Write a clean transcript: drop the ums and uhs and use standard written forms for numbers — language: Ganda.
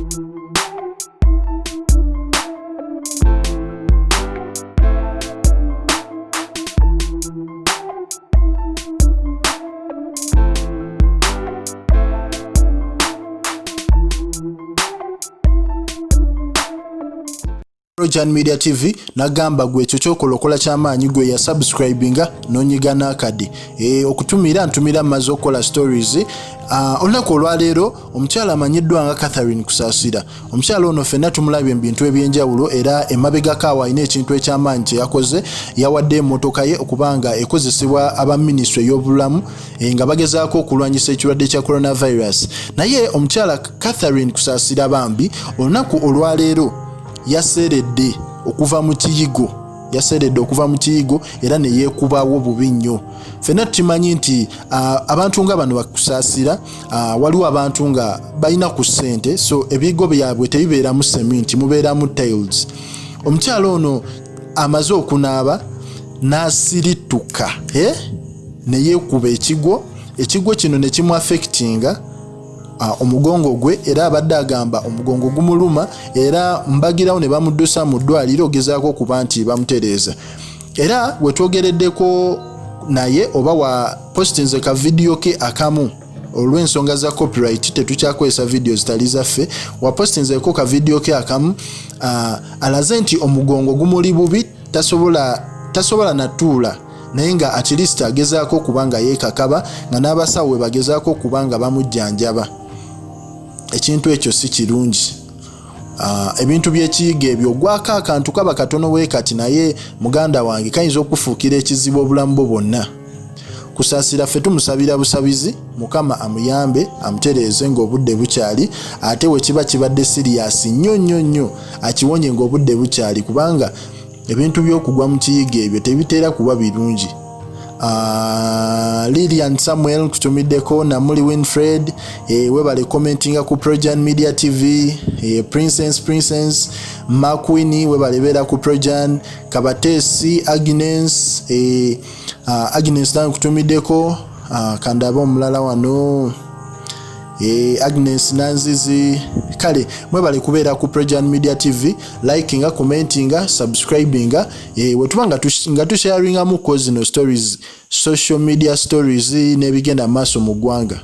Projan Media TV nagamba gwe ekyo kyokolokola kyamaanyi gwe ya subscribinga nonyiga nakadi ntumira maze okola stories olunaku olwaleero omukyala amanyiddwa nga Catherine Kusasira. Omukyala ono ffenna tumulabye ebintu ebyenjawulo era emabegako awo alina ekintu ekyamaanyi kye yakoze. Yawadde emmotoka ye okubanga ekozesebwa aba ministry y'obulamu nga bagezaako okulwanyisa ekirwadde kya coronavirus. Naye omukyala Catherine Kusasira bambi olunaku olwaleero yaseredde okuva mu kiyigo era ne yeekubawo bubi nnyo. Ffenna tukimanyi nti abantu nga bano bakusasira waliwo abantu nga balina ku ssente, so ebiyigo byabwe tebibeeramu seminti, mubeeramu tiles. Omukyala ono amaze okunaaba n'asirituka ne yeekuba ekigo kino ne kimu affectinga omugongo gwe era abadde agamba omugongo gumuluma era mbagirawo ne bamuddusa mu ddwaliro ogezaako okuba nti bamutereeza. Era wetwogereddeko naye oba wa postinze ka video ke akamu olw'ensonga za copyright tetukyakozesa video zitali zaffe, wa postinzeko ka video ke akamu alaze nti omugongo gumuli bubi, tasobola natuula naye nga at least agezaako okuba nga yeekakaba nga n'abasawo we bagezaako okuba nga bamujjanjaba. Ekintu ekyo si kirungi. Ebintu by'ekiyiga ebyo gwako akantu kaba katono weekati naye muganda wange kayinza okufuukira ekizibu obulamu bwo bwonna. Kusasira ffe tumusabira busabizi, Mukama amuyambe amutereeze ng'obudde bukyali, ate we kiba kibadde serious nnyo akiwonye ng'obudde bukyali, kubanga ebintu by'okugwa mu kiyiga ebyo tebiteera kuba birungi. Lilian Samuel kutumiddeko, Namuli Winfred webale commentinga ku Projan Media TV, Princess Makwini webale beera ku Projan, Kabatesi Agnes Agnes dan kutumiddeko, kandaba omulala wano Agnes Nanzizi. Kale mwebale kubeera ku Projan Media TV, likinga, commentinga, subscribinga wetuba nga tusharinga mu zino stories, social media stories n'ebigenda maaso mu ggwanga.